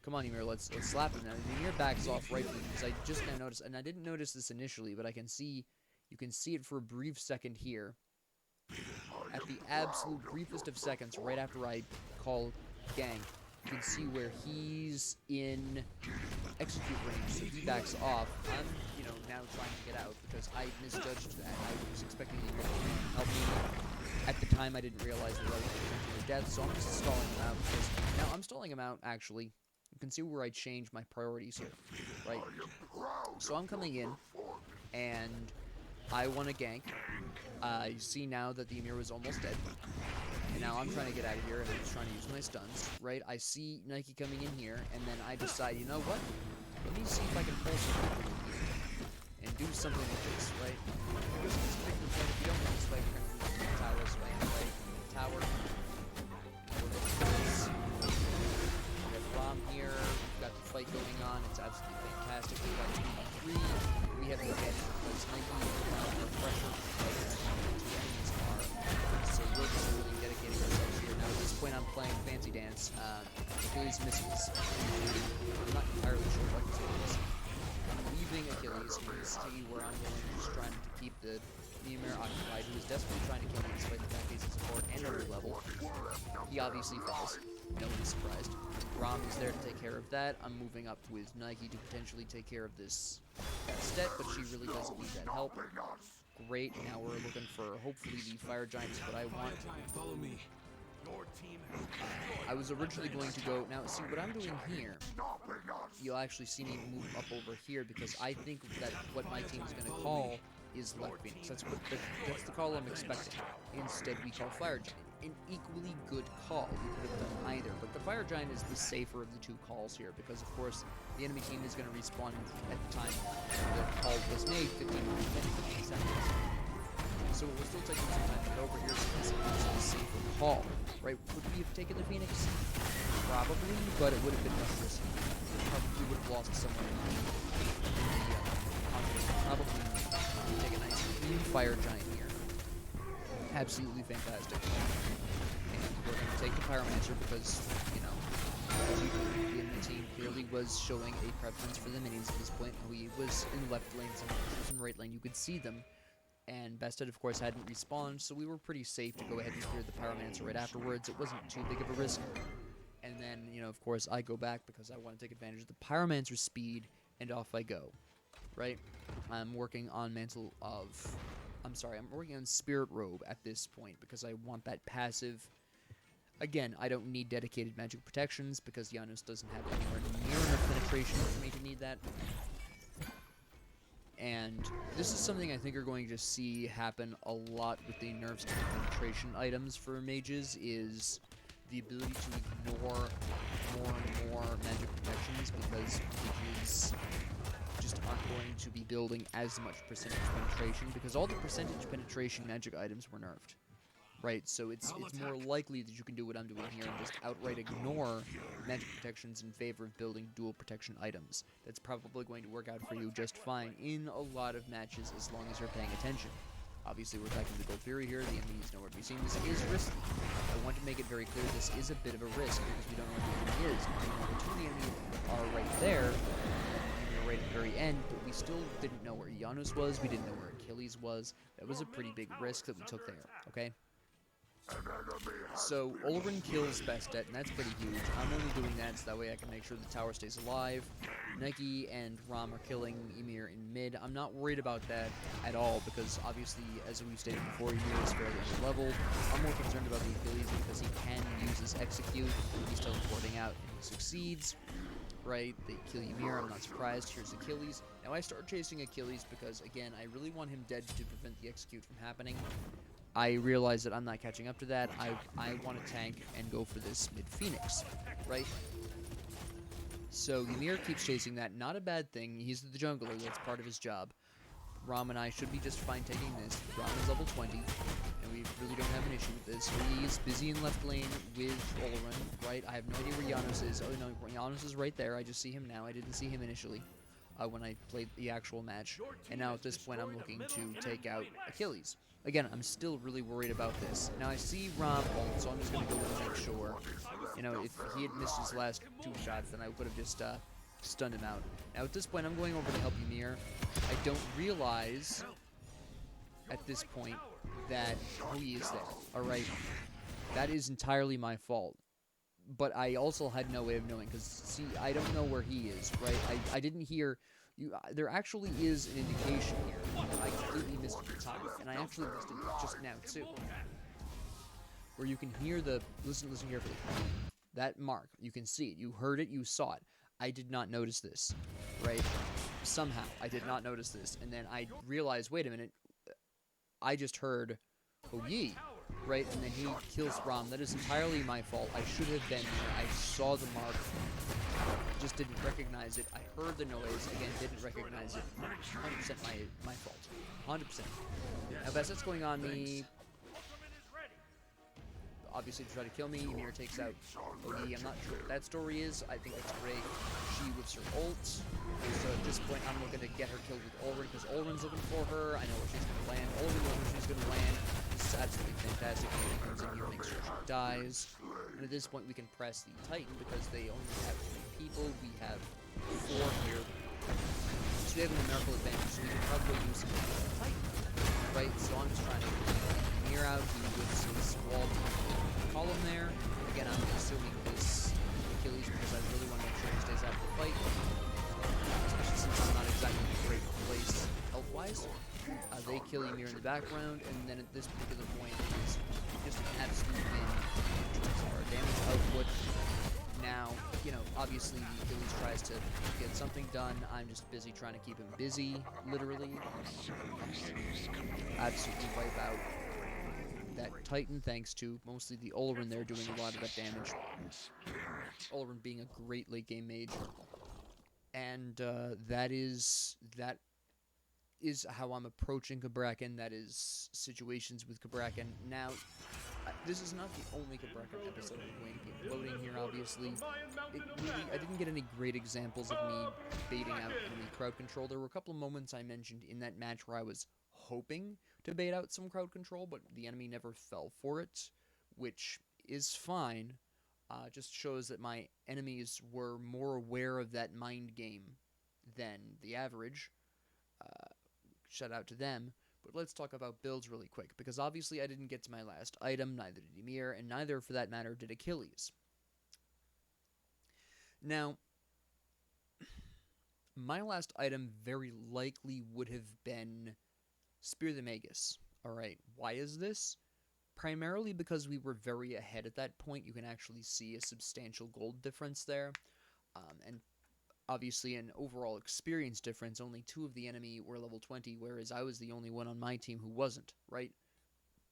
Come on, Ymir, let's slap him now. Ymir backs off rightfully, because I just now noticed, and I didn't notice this initially, but I can see, you can see it for a brief second here. At the absolute briefest of seconds, right after I call gang, you can see where he's in execute range, so he backs off. I'm, you know, now trying to get out because I misjudged that. I was expecting him to help me. At the time, I didn't realize that I was going to death, so I'm just stalling him out. Because now I'm stalling him out, actually. You can see where I change my priorities here, right? So I'm coming in, and I want to gank. You see now that the Ymir was almost dead. And now I'm trying to get out of here, and I'm just trying to use my stuns, right? I see Nike coming in here, and then I decide, you know what? Let me see if I can pull some people in here and do something with this, right? Because at this particular point, if you don't have this fight, you're going to lose the tower, so I am right in the tower. We have Rom here. We've got the fight going on. It's absolutely fantastic. We got 2v3. We have the advantage because Nike is now under pressure. So we're just really dedicating ourselves here. Now at this point I'm playing Fancy Dance. Achilles misses. I'm not entirely sure what to do this. I'm leaving Achilles in the city where I'm going, just trying to keep the Ymir occupied, who is desperately trying to kill me despite the fact he's a support and a low level. He obviously falls. No one is surprised. Rom is there to take care of that. I'm moving up with Nike to potentially take care of this Bastet, but she really doesn't need that help. Great, now we're looking for, hopefully, the Fire Giant is what I want. Follow me. I was originally going to go, now see what I'm doing here, you'll actually see me move up over here because I think that what my team is going to call is Left Phoenix. That's the call I'm expecting. Instead, we call Fire Giant. An equally good call. We could have done either, but the Fire Giant is the safer of the 2 calls here because, of course, the enemy team is going to respawn at the time the call was made, 15 seconds. So it will still take some time to get over here, so this is the safer call. Right? Would we have taken the Phoenix? Probably, but it would have been less risky. Probably would have lost someone in the probably take a nice clean Fire Giant here. Absolutely fantastic. And we're going to take the Pyromancer because, you know, the enemy team clearly was showing a preference for the minis at this point. He was in left lane, someone was in right lane. You could see them. And Bastet, of course, hadn't respawned, so we were pretty safe to go ahead and clear the Pyromancer right afterwards. It wasn't too big of a risk. And then, you know, of course, I go back because I want to take advantage of the Pyromancer's speed, and off I go. Right? I'm working on I'm working on Spirit Robe at this point because I want that passive. Again, I don't need dedicated magic protections because Janus doesn't have anywhere near enough penetration for me to need that. And this is something I think you're going to see happen a lot with the nerfs to penetration items for mages, is the ability to ignore more and more magic protections because mages just aren't going to be building as much percentage penetration because all the percentage penetration magic items were nerfed. Right, so it's more likely that you can do what I'm doing here and just outright ignore magic protections in favor of building dual protection items. That's probably going to work out for you just fine in a lot of matches as long as you're paying attention. Obviously, we're attacking the Gold Fury here. The enemy is nowhere to be seen. This is risky. I want to make it very clear this is a bit of a risk because we don't know where the enemy is. If we know where the enemy are right there, right at the very end, but we still didn't know where Janus was, we didn't know where Achilles was. That was a pretty big risk that we took there, okay? So, Olrin kills Bestet, and that's pretty huge. I'm only doing that so that way I can make sure the tower stays alive. Negi and Ram are killing Ymir in mid. I'm not worried about that at all, because obviously, as we stated before, Ymir is fairly underleveled. I'm more concerned about the Achilles because he can use his execute. He's teleporting out, and he succeeds. Right, they kill Ymir, I'm not surprised. Here's Achilles. Now I start chasing Achilles because, again, I really want him dead to prevent the execute from happening. I realize that I'm not catching up to that. I want to tank and go for this mid-Phoenix, right? So Ymir keeps chasing that. Not a bad thing. He's the jungler. That's part of his job. Ram and I should be just fine taking this. Ram is level 20, and we really don't have an issue with this. He's busy in left lane with Olrin, right? I have no idea where Janus is. Oh, no, Janus is right there. I just see him now. I didn't see him initially when I played the actual match. And now at this point, I'm looking to take out Achilles. Again, I'm still really worried about this. Now, I see Ram ult, so I'm just going to go and make sure. You know, if he had missed his last 2 shots, then I would have just stunned him out. Now, at this point, I'm going over to help Ymir. I don't realize at this point that he is there, alright? That is entirely my fault. But I also had no way of knowing, because, see, I don't know where he is, right? I didn't hear... there actually is an indication here. I completely missed it at the time, and I actually missed it just now, too. Where you can hear the... Listen carefully. That mark, you can see it. You heard it, you saw it. I did not notice this, right? Somehow, I did not notice this. And then I realized, wait a minute, I just heard Yi, right? And then he kills Ram. That is entirely my fault. I should have been there. I saw the mark, just didn't recognize it. I heard the noise, again, didn't recognize it. 100% my fault. 100%. Now, Besset's going on me. Obviously to try to kill me. Ymir takes out Ogi. I'm not sure what that story is. I think that's great. She whips her ult. So at this point, I'm looking to get her killed with Olrin, because Olrin's looking for her. I know where she's going to land. Olrin knows where she's going to land. This is absolutely fantastic. He comes in here and makes sure she dies. And at this point, we can press the Titan, because they only have 3 people. We have 4 here. So we have a numerical advantage, so we can probably use some Titan. Right? So I'm just trying to get Ymir out. He whips his wall column there. Again, I'm assuming this Achilles because I really want to make sure he stays out of the fight. Especially since I'm not exactly in a great place health-wise. They kill Ymir in the background, and then at this particular point, it's just an absolute win. Our damage output. Now, you know, obviously Achilles tries to get something done. I'm just busy trying to keep him busy, literally. Absolutely wipe out that Titan, thanks to mostly the Olrin there doing a lot of that damage. Olrin being a great late game mage. And that is how I'm approaching Cabrakan. That is situations with Cabrakan. Now, this is not the only Cabrakan episode I'm going to be uploading here, obviously. I didn't get any great examples of me baiting out enemy crowd control. There were a couple of moments I mentioned in that match where I was hoping to bait out some crowd control, but the enemy never fell for it, which is fine. Just shows that my enemies were more aware of that mind game than the average. Shout out to them. But let's talk about builds really quick, because obviously I didn't get to my last item, neither did Ymir, and neither, for that matter, did Achilles. Now, my last item very likely would have been Spear the Magus. Alright, why is this? Primarily because we were very ahead at that point. You can actually see a substantial gold difference there. And obviously an overall experience difference. Only 2 of the enemy were level 20, whereas I was the only one on my team who wasn't, right?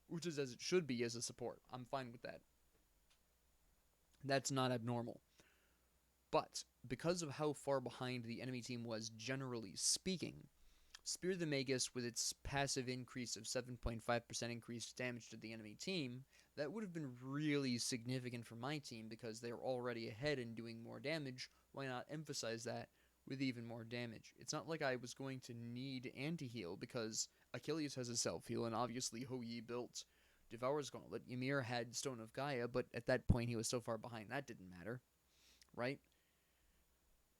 Which is as it should be as a support. I'm fine with that. That's not abnormal. But because of how far behind the enemy team was, generally speaking, Spear the Magus, with its passive increase of 7.5% increased damage to the enemy team, that would have been really significant for my team because they're already ahead and doing more damage. Why not emphasize that with even more damage? It's not like I was going to need anti-heal because Achilles has a self-heal, and obviously Yi built Devour's Gauntlet. Ymir had Stone of Gaia, but at that point he was so far behind that didn't matter, right?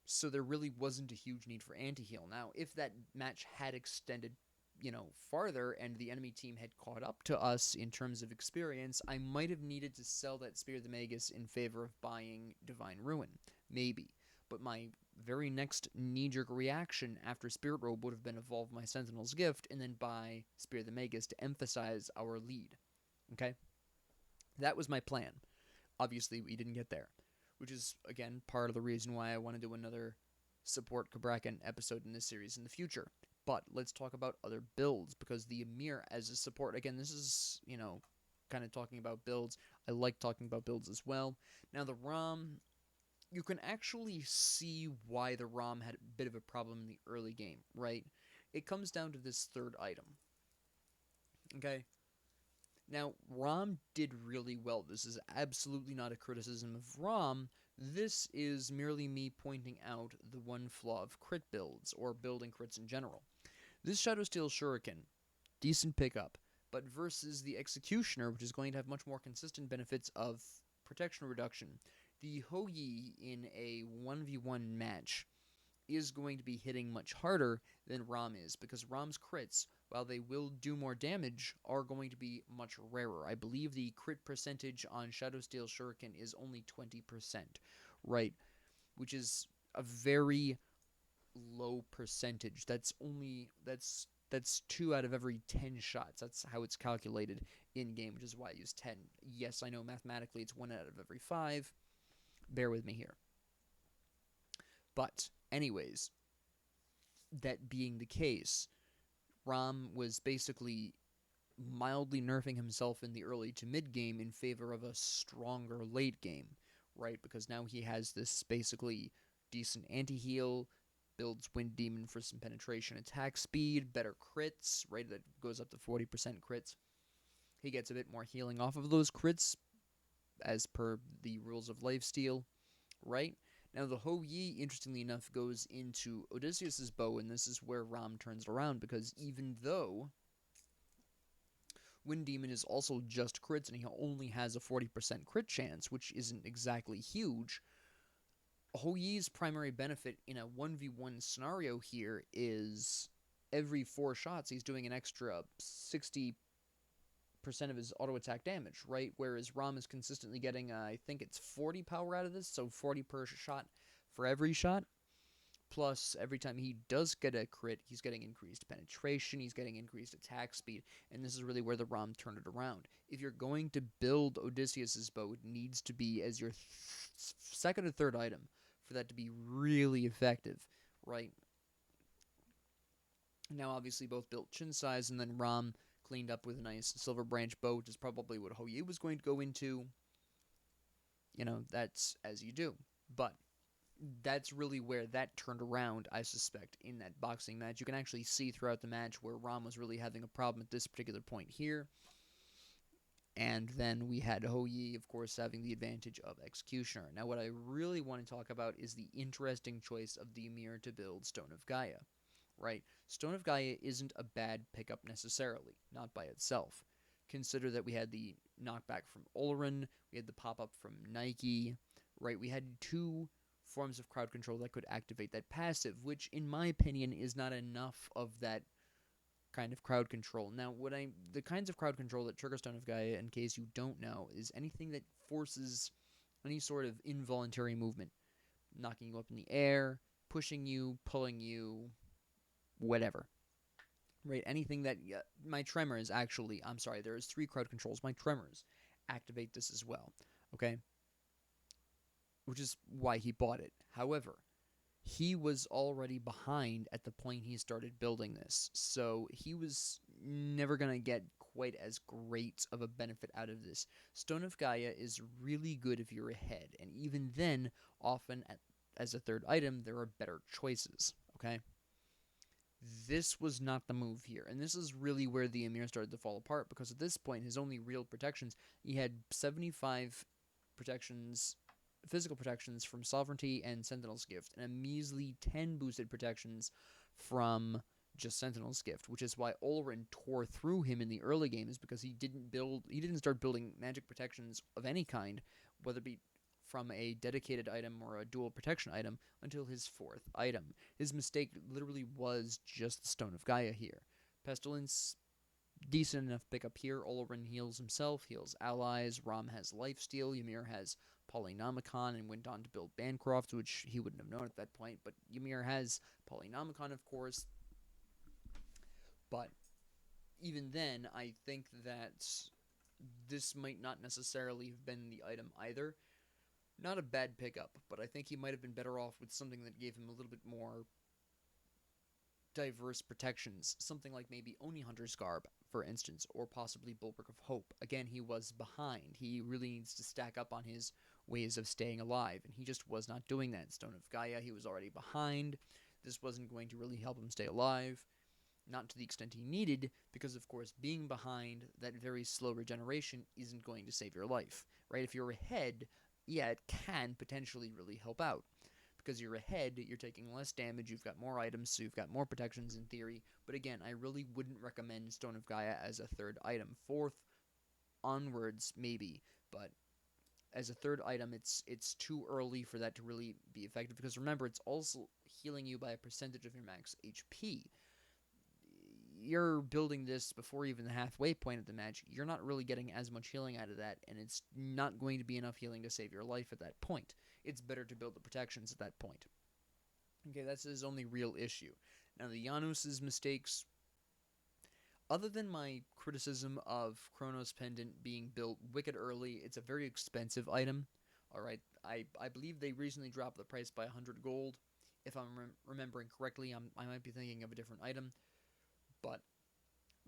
So there really wasn't a huge need for anti-heal. Now, if that match had extended, farther and the enemy team had caught up to us in terms of experience, I might have needed to sell that Spear of the Magus in favor of buying Divine Ruin. Maybe. But my very next knee-jerk reaction after Spirit Robe would have been evolve my Sentinel's Gift and then buy Spear of the Magus to emphasize our lead. Okay? That was my plan. Obviously, we didn't get there, which is, again, part of the reason why I want to do another support Cabrakan episode in this series in the future. But let's talk about other builds, because the Ymir as a support, again, this is, kind of talking about builds. I like talking about builds as well. Now, the Rom, you can actually see why the Rom had a bit of a problem in the early game, right? It comes down to this third item. Okay? Now, Rom did really well. This is absolutely not a criticism of Rom. This is merely me pointing out the one flaw of crit builds, or building crits in general. This Shadowsteel Shuriken, decent pickup, but versus the Executioner, which is going to have much more consistent benefits of protection reduction, the Houyi in a 1v1 match is going to be hitting much harder than Rom is, because Rom's crits, while they will do more damage, are going to be much rarer. I believe the crit percentage on Shadowsteel Shuriken is only 20%, right? Which is a very low percentage. That's 2 out of every 10 shots. That's how it's calculated in game, which is why I use 10. Yes, I know mathematically it's 1 out of every 5. Bear with me here. But anyways, that being the case, Rom was basically mildly nerfing himself in the early to mid game in favor of a stronger late game, right? Because now he has this basically decent anti-heal, builds Wind Demon for some penetration attack speed, better crits, right? That goes up to 40% crits. He gets a bit more healing off of those crits, as per the rules of lifesteal, right? Now, the Houyi, interestingly enough, goes into Odysseus' bow, and this is where Rom turns around, because even though Wind Demon is also just crits, and he only has a 40% crit chance, which isn't exactly huge, Houyi's primary benefit in a 1v1 scenario here is every 4 shots, he's doing an extra 60% of his auto attack damage, right? Whereas Rom is consistently getting, I think it's 40 power out of this, so 40 per shot for every shot. Plus, every time he does get a crit, he's getting increased penetration, he's getting increased attack speed, and this is really where the Rom turned it around. If you're going to build Odysseus' bow, it needs to be as your second or third item for that to be really effective, right? Now, obviously, both built chin size, and then Rom cleaned up with a nice silver branch bow, which is probably what Houyi was going to go into. That's as you do. But that's really where that turned around, I suspect, in that boxing match. You can actually see throughout the match where Rom was really having a problem at this particular point here. And then we had Houyi, of course, having the advantage of Executioner. Now, what I really want to talk about is the interesting choice of the Ymir to build Stone of Gaia. Right? Stone of Gaia isn't a bad pickup necessarily, not by itself. Consider that we had the knockback from Olorun, we had the pop-up from Nike, right? We had 2 forms of crowd control that could activate that passive, which, in my opinion, is not enough of that kind of crowd control. Now, the kinds of crowd control that trigger Stone of Gaia, in case you don't know, is anything that forces any sort of involuntary movement, knocking you up in the air, pushing you, pulling you, whatever, right? Anything that my tremors actually, I'm sorry, there's 3 crowd controls. My tremors activate this as well, okay? Which is why he bought it. However, he was already behind at the point he started building this, so he was never going to get quite as great of a benefit out of this. Stone of Gaia is really good if you're ahead, and even then, often as a third item, there are better choices, okay? This was not the move here, and this is really where the Ymir started to fall apart, because at this point, his only real protections, he had 75 protections, physical protections from Sovereignty and Sentinel's Gift, and a measly 10 boosted protections from just Sentinel's Gift, which is why Olorun tore through him in the early games, because he didn't start building magic protections of any kind, whether it be from a dedicated item or a dual protection item until his 4th item. His mistake literally was just the Stone of Gaia here. Pestilence, decent enough pickup here. Olorin heals himself, heals allies. Rom has lifesteal. Ymir has Polynomicon and went on to build Bancroft, which he wouldn't have known at that point. But Ymir has Polynomicon, of course. But even then, I think that this might not necessarily have been the item either. Not a bad pickup, but I think he might have been better off with something that gave him a little bit more diverse protections. Something like maybe Oni Hunter's Garb, for instance, or possibly Bulwark of Hope. Again, he was behind. He really needs to stack up on his ways of staying alive, and he just was not doing that. Stone of Gaia, he was already behind. This wasn't going to really help him stay alive. Not to the extent he needed, because of course being behind, that very slow regeneration isn't going to save your life, right? If you're ahead, yeah, it can potentially really help out. Because you're ahead, you're taking less damage, you've got more items, so you've got more protections in theory. But again, I really wouldn't recommend Stone of Gaia as a 3rd item. 4th onwards, maybe, but as a 3rd item, it's too early for that to really be effective. Because remember, it's also healing you by a percentage of your max HP. You're building this before even the halfway point of the match. You're not really getting as much healing out of that, and it's not going to be enough healing to save your life at that point. It's better to build the protections at that point. Okay, that's his only real issue. Now, the Janus's mistakes, other than my criticism of Chronos Pendant being built wicked early, it's a very expensive item. Alright, I believe they recently dropped the price by 100 gold. If I'm remembering correctly, I might be thinking of a different item. But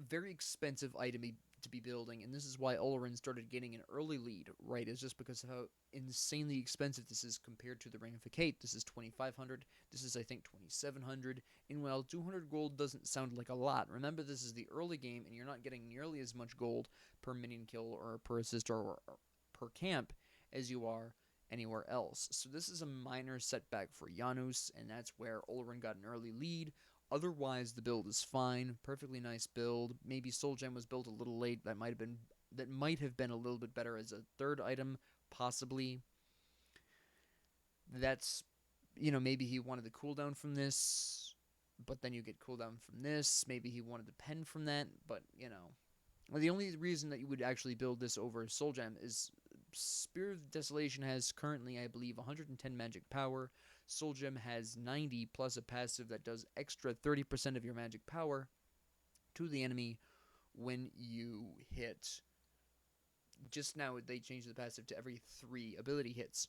very expensive item to be building, and this is why Olorin started getting an early lead, right? Is just because of how insanely expensive this is compared to the Ring of Hecate. This is 2,500. This is, I think, 2,700. And while 200 gold doesn't sound like a lot, remember this is the early game, and you're not getting nearly as much gold per minion kill or per assist or per camp as you are anywhere else. So this is a minor setback for Janus, and that's where Olorin got an early lead. Otherwise, the build is fine. Perfectly nice build. Maybe Soul Gem was built a little late. That might have been a little bit better as a 3rd item, possibly. That's, maybe he wanted the cooldown from this, but then you get cooldown from this. Maybe he wanted the pen from that, but, Well, the only reason that you would actually build this over Soul Gem is Spirit of Desolation has currently, I believe, 110 magic power. Soul Gem has 90 plus a passive that does extra 30% of your magic power to the enemy when you hit. Just now, they changed the passive to every 3 ability hits.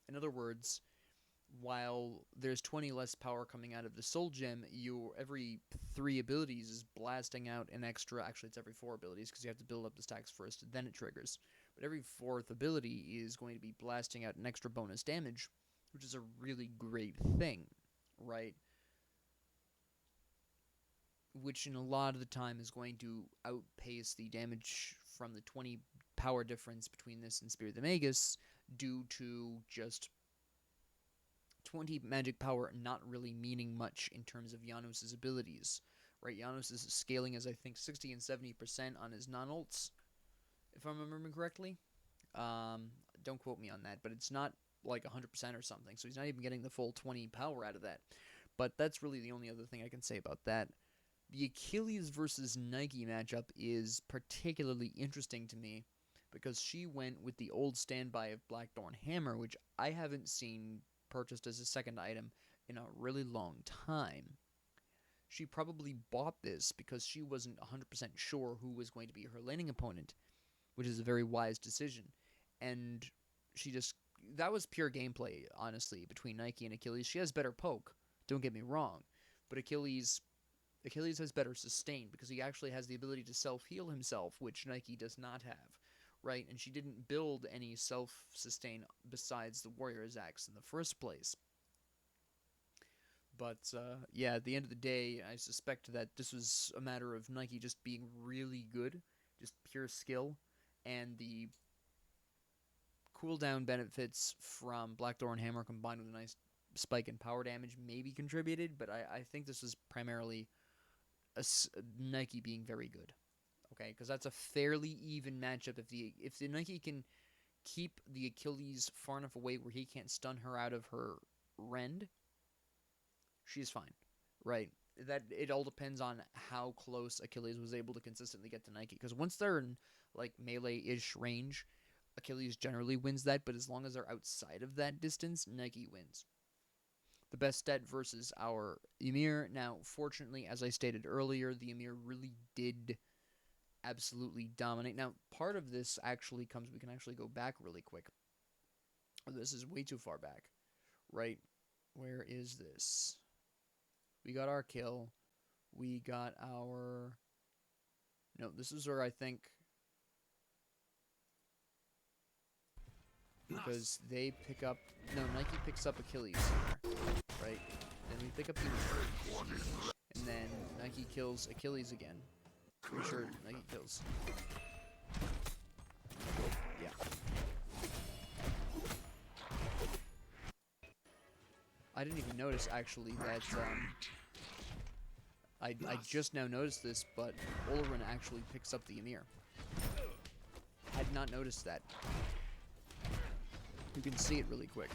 In other words, while there's 20 less power coming out of the Soul Gem, every 3 abilities is blasting out an extra. Actually, it's every 4 abilities because you have to build up the stacks first, then it triggers. But every 4th ability is going to be blasting out an extra bonus damage, which is a really great thing, right? Which in a lot of the time is going to outpace the damage from the 20 power difference between this and Spirit of the Magus due to just 20 magic power not really meaning much in terms of Janus's abilities, right? Janus's scaling is, I think, 60 and 70% on his non-ults, if I'm remembering correctly. Don't quote me on that, but it's not like 100% or something, so he's not even getting the full 20 power out of that. But that's really the only other thing I can say about that. The Achilles versus Nike matchup is particularly interesting to me because she went with the old standby of Blackthorn Hammer, which I haven't seen purchased as a 2nd item in a really long time. She probably bought this because she wasn't 100% sure who was going to be her laning opponent, which is a very wise decision. And that was pure gameplay, honestly, between Nike and Achilles. She has better poke, don't get me wrong, but Achilles has better sustain because he actually has the ability to self-heal himself, which Nike does not have, right? And she didn't build any self-sustain besides the Warrior's Axe in the first place. But, yeah, at the end of the day, I suspect that this was a matter of Nike just being really good, just pure skill, and the cooldown benefits from Blackthorn Hammer combined with a nice spike in power damage maybe contributed, but I think this was primarily Nike being very good. Okay, because that's a fairly even matchup. If the Nike can keep the Achilles far enough away where he can't stun her out of her rend, she's fine, right? That it all depends on how close Achilles was able to consistently get to Nike. Because once they're in like melee-ish range, Achilles generally wins that. But as long as they're outside of that distance, Nike wins. The best stat versus our Ymir. Now, fortunately, as I stated earlier, the Ymir really did absolutely dominate. Now, part of this actually comes. We can actually go back really quick. This is way too far back, right? Where is this? We got our kill. We got our... No, this is where I think... Because they pick up... No, Nike picks up Achilles here, right? Then we pick up Ymir. And then Nike kills Achilles again. Pretty sure Nike kills. Yeah. I didn't even notice, actually, that... I just now noticed this, but Olerin actually picks up the Ymir. Had not noticed that. You can see it really quick.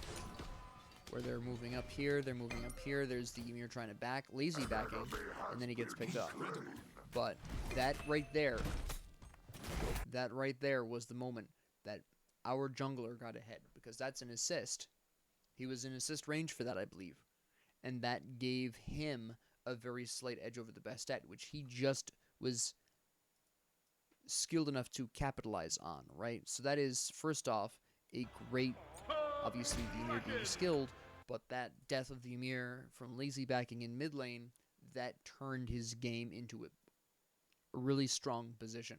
Where they're moving up here, they're moving up here, there's the Ymir trying to back, lazy backing, and then he gets picked up. But that right there was the moment that our jungler got ahead, because that's an assist. He was in assist range for that, I believe. And that gave him a very slight edge over the Bastet, which he just was skilled enough to capitalize on, right? So that is, first off, a great, obviously, the Ymir being skilled, but that death of the Ymir from lazy backing in mid lane, that turned his game into a really strong position.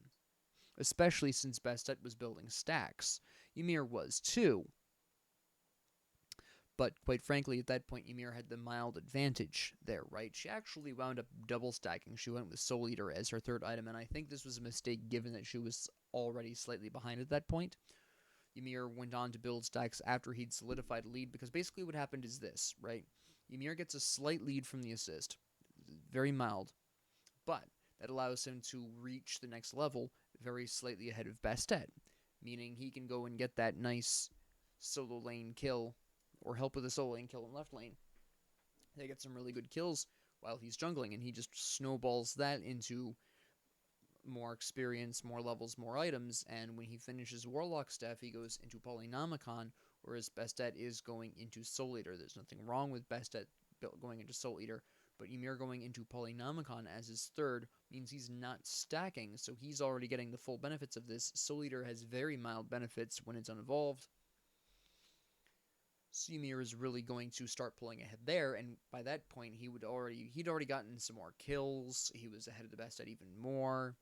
Especially since Bastet was building stacks. Ymir was too. But quite frankly, at that point, Ymir had the mild advantage there, right? She actually wound up double stacking. She went with Soul Eater as her third item, and I think this was a mistake given that she was already slightly behind at that point. Ymir went on to build stacks after he'd solidified a lead, because basically what happened is this, right? Ymir gets a slight lead from the assist, very mild, but that allows him to reach the next level very slightly ahead of Bastet, meaning he can go and get that nice solo lane kill, or help with a solo lane kill in left lane. They get some really good kills while he's jungling, and he just snowballs that into more experience, more levels, more items, and when he finishes Warlock Staff, he goes into Polynomicon, whereas Bastet is going into Soul Eater. There's nothing wrong with Bastet going into Soul Eater, but Ymir going into Polynomicon as his third means he's not stacking, so he's already getting the full benefits of this. Soul Eater has very mild benefits when it's unevolved. So Ymir is really going to start pulling ahead there, and by that point he'd already gotten some more kills. He was ahead of the Bastet even more.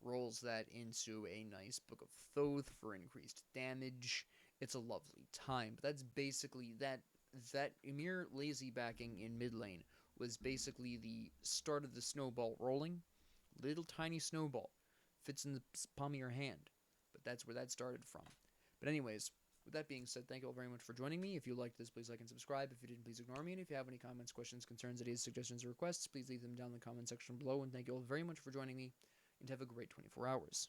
Rolls that into a nice Book of Thoth for increased damage. It's a lovely time, but that's basically that Ymir lazy backing in mid lane was basically the start of the snowball rolling. Little tiny snowball. Fits in the palm of your hand. But that's where that started from. But anyways, with that being said, thank you all very much for joining me. If you liked this, please like and subscribe. If you didn't, please ignore me. And if you have any comments, questions, concerns, ideas, suggestions, or requests, please leave them down in the comment section below. And thank you all very much for joining me. And have a great 24 hours.